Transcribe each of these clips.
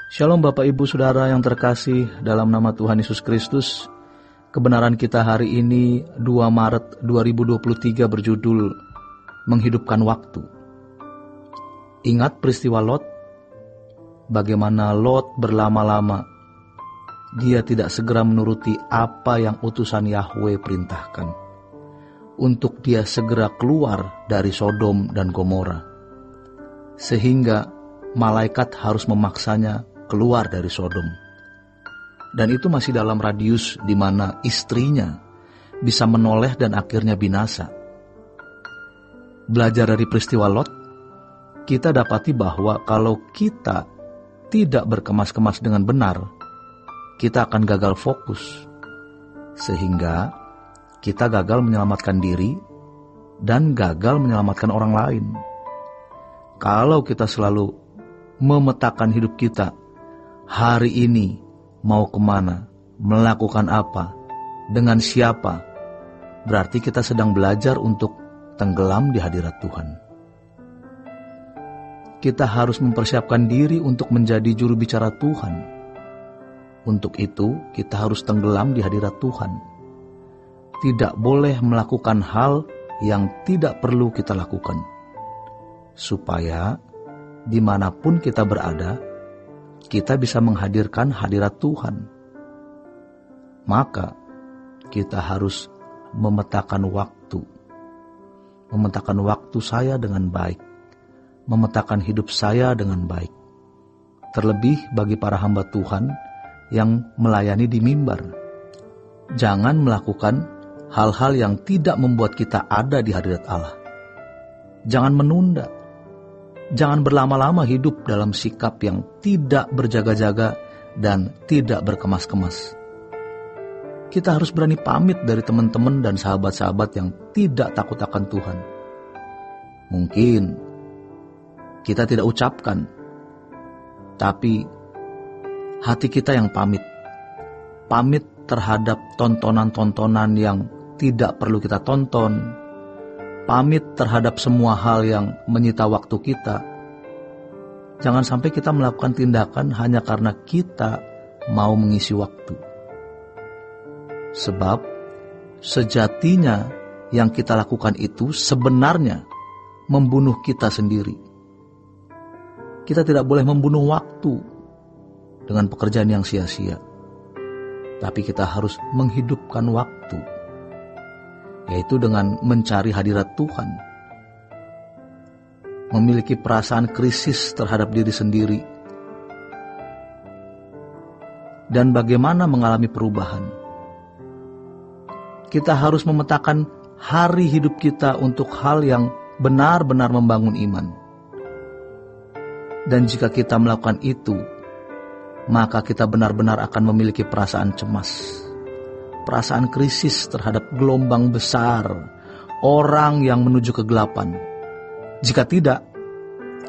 Shalom Bapak Ibu Saudara yang terkasih dalam nama Tuhan Yesus Kristus. Kebenaran kita hari ini 2 Maret 2023 berjudul Menghidupkan Waktu. Ingat peristiwa Lot? Bagaimana Lot berlama-lama dia tidak segera menuruti apa yang utusan Yahweh perintahkan, untuk dia segera keluar dari Sodom dan Gomora, sehingga malaikat harus memaksanya keluar dari Sodom. Dan itu masih dalam radius di mana istrinya bisa menoleh dan akhirnya binasa. Belajar dari peristiwa Lot, kita dapati bahwa kalau kita tidak berkemas-kemas dengan benar, kita akan gagal fokus, sehingga kita gagal menyelamatkan diri dan gagal menyelamatkan orang lain. Kalau kita selalu memetakan hidup kita, hari ini mau kemana, melakukan apa, dengan siapa, berarti kita sedang belajar untuk tenggelam di hadirat Tuhan. Kita harus mempersiapkan diri untuk menjadi juru bicara Tuhan. Untuk itu, kita harus tenggelam di hadirat Tuhan. Tidak boleh melakukan hal yang tidak perlu kita lakukan, supaya dimanapun kita berada, kita bisa menghadirkan hadirat Tuhan. Maka kita harus memetakan waktu. Memetakan waktu saya dengan baik. Memetakan hidup saya dengan baik. Terlebih bagi para hamba Tuhan yang melayani di mimbar. Jangan melakukan hal-hal yang tidak membuat kita ada di hadirat Allah. Jangan menunda. Jangan berlama-lama hidup dalam sikap yang tidak berjaga-jaga dan tidak berkemas-kemas. Kita harus berani pamit dari teman-teman dan sahabat-sahabat yang tidak takut akan Tuhan. Mungkin kita tidak ucapkan, tapi hati kita yang pamit. Pamit terhadap tontonan-tontonan yang tidak perlu kita tonton. Pamit terhadap semua hal yang menyita waktu kita. Jangan sampai kita melakukan tindakan hanya karena kita mau mengisi waktu. Sebab sejatinya yang kita lakukan itu sebenarnya membunuh kita sendiri. Kita tidak boleh membunuh waktu dengan pekerjaan yang sia-sia. Tapi kita harus menghidupkan waktu, yaitu dengan mencari hadirat Tuhan, memiliki perasaan krisis terhadap diri sendiri, dan bagaimana mengalami perubahan. Kita harus memetakan hari hidup kita untuk hal yang benar-benar membangun iman. Dan jika kita melakukan itu, maka kita benar-benar akan memiliki perasaan cemas, perasaan krisis terhadap gelombang besar orang yang menuju kegelapan. Jika tidak,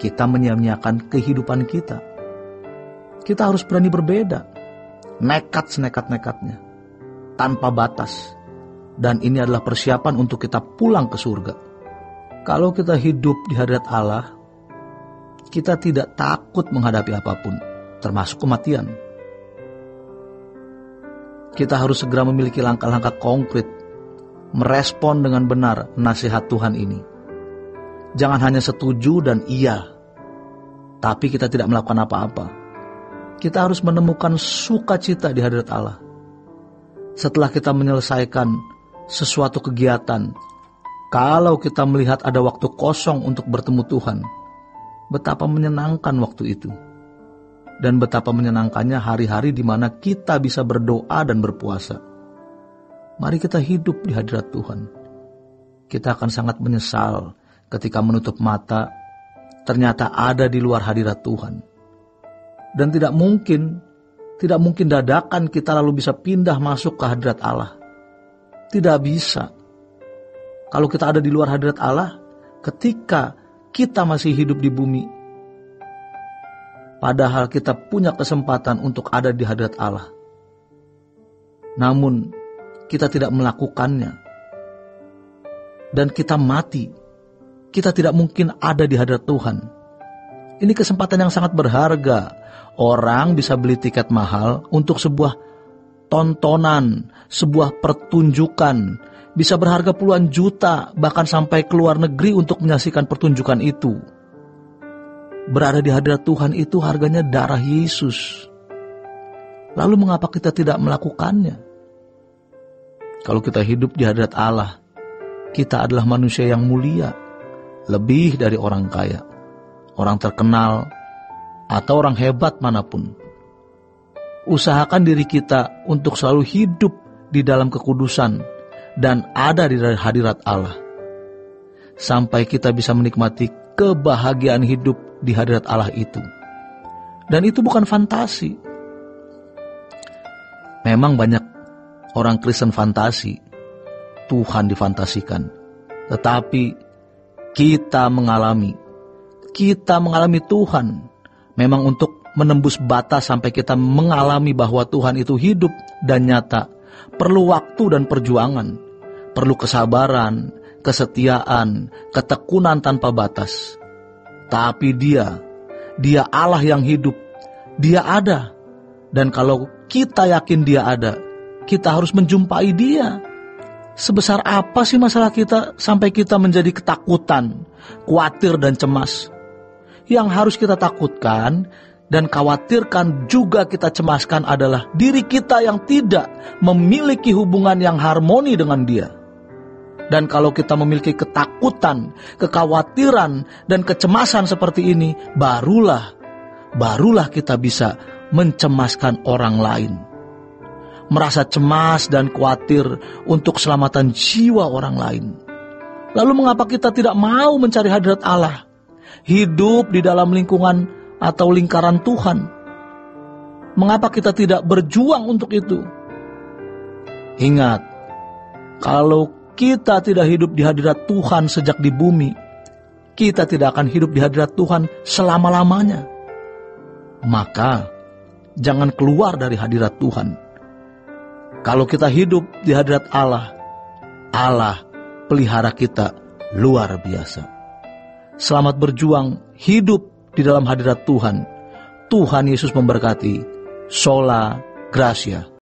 kita menyia-nyiakan kehidupan kita. Kita harus berani berbeda, nekat senekat-nekatnya, tanpa batas. Dan ini adalah persiapan untuk kita pulang ke surga. Kalau kita hidup di hadirat Allah, kita tidak takut menghadapi apapun, termasuk kematian. Kita harus segera memiliki langkah-langkah konkret, merespon dengan benar nasihat Tuhan ini. Jangan hanya setuju dan iya, tapi kita tidak melakukan apa-apa. Kita harus menemukan sukacita di hadirat Allah. Setelah kita menyelesaikan sesuatu kegiatan, kalau kita melihat ada waktu kosong untuk bertemu Tuhan, betapa menyenangkan waktu itu. Dan betapa menyenangkannya hari-hari di mana kita bisa berdoa dan berpuasa. Mari kita hidup di hadirat Tuhan. Kita akan sangat menyesal ketika menutup mata, ternyata ada di luar hadirat Tuhan. Dan tidak mungkin dadakan kita lalu bisa pindah masuk ke hadirat Allah. Tidak bisa. Kalau kita ada di luar hadirat Allah, ketika kita masih hidup di bumi, padahal kita punya kesempatan untuk ada di hadirat Allah, namun kita tidak melakukannya, dan kita mati, kita tidak mungkin ada di hadirat Tuhan. Ini kesempatan yang sangat berharga. Orang bisa beli tiket mahal untuk sebuah tontonan, sebuah pertunjukan, bisa berharga puluhan juta, bahkan sampai ke luar negeri untuk menyaksikan pertunjukan itu. Berada di hadirat Tuhan itu harganya darah Yesus. Lalu mengapa kita tidak melakukannya? Kalau kita hidup di hadirat Allah, kita adalah manusia yang mulia, lebih dari orang kaya, orang terkenal, atau orang hebat manapun. Usahakan diri kita untuk selalu hidup di dalam kekudusan dan ada di hadirat Allah, sampai kita bisa menikmati kebahagiaan hidup di hadirat Allah itu. Dan itu bukan fantasi. Memang banyak orang Kristen fantasi, Tuhan difantasikan. Tetapi kita mengalami Tuhan memang untuk menembus batas sampai kita mengalami bahwa Tuhan itu hidup dan nyata. Perlu waktu dan perjuangan, perlu kesabaran, kesetiaan, ketekunan tanpa batas. Tapi Dia Allah yang hidup, Dia ada. Dan kalau kita yakin Dia ada, kita harus menjumpai Dia. Sebesar apa sih masalah kita sampai kita menjadi ketakutan, khawatir dan cemas? Yang harus kita takutkan dan khawatirkan, juga kita cemaskan adalah diri kita yang tidak memiliki hubungan yang harmoni dengan Dia. Dan kalau kita memiliki ketakutan, kekhawatiran, dan kecemasan seperti ini, barulah kita bisa mencemaskan orang lain. Merasa cemas dan khawatir untuk keselamatan jiwa orang lain. Lalu mengapa kita tidak mau mencari hadirat Allah? Hidup di dalam lingkungan atau lingkaran Tuhan. Mengapa kita tidak berjuang untuk itu? Ingat, kalau kita tidak hidup di hadirat Tuhan sejak di bumi, kita tidak akan hidup di hadirat Tuhan selama-lamanya. Maka jangan keluar dari hadirat Tuhan. Kalau kita hidup di hadirat Allah, Allah pelihara kita luar biasa. Selamat berjuang hidup di dalam hadirat Tuhan. Tuhan Yesus memberkati. Sola Gracia.